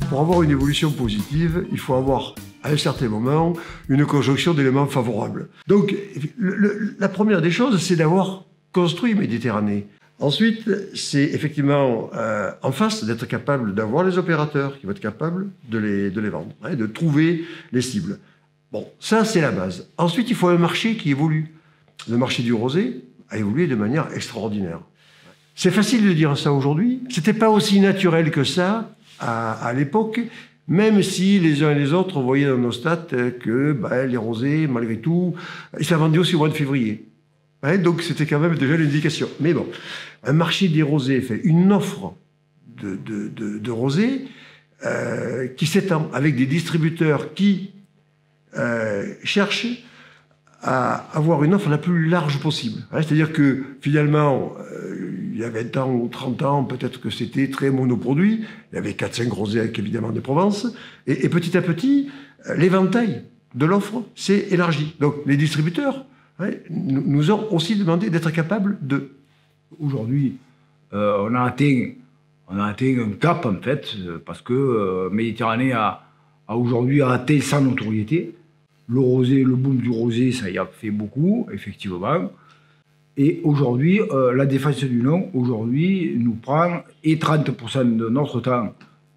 Pour avoir une évolution positive, il faut avoir, à un certain moment, une conjonction d'éléments favorables. Donc, la première des choses, c'est d'avoir construit Méditerranée. Ensuite, c'est effectivement en face d'être capable d'avoir les opérateurs qui vont être capables de les vendre, hein, de trouver les cibles. Bon, ça, c'est la base. Ensuite, il faut un marché qui évolue. Le marché du rosé a évolué de manière extraordinaire. C'est facile de dire ça aujourd'hui. C'était pas aussi naturel que ça à l'époque, même si les uns et les autres voyaient dans nos stats que les rosés, malgré tout, ils s'en vendaient aussi au mois de février. Hein, donc c'était quand même déjà l'indication. Mais bon, un marché des rosés fait une offre de rosés qui s'étend avec des distributeurs qui cherchent à avoir une offre la plus large possible. Hein, c'est-à-dire que finalement, il y a 20 ans ou 30 ans, peut-être que c'était très monoproduit. Il y avait 4-5 rosés avec évidemment de Provence. Et petit à petit, l'éventail de l'offre s'est élargi. Donc les distributeurs nous ont aussi demandé d'être capables de... Aujourd'hui, on a atteint un cap en fait, parce que Méditerranée a aujourd'hui atteint sa notoriété. Le rosé, le boom du rosé, ça y a fait beaucoup, effectivement. Et aujourd'hui, la défense du nom, aujourd'hui, nous prend et 30% de notre temps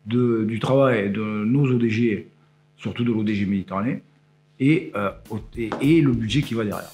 du travail de nos ODG, surtout de l'ODG Méditerranée, et le budget qui va derrière.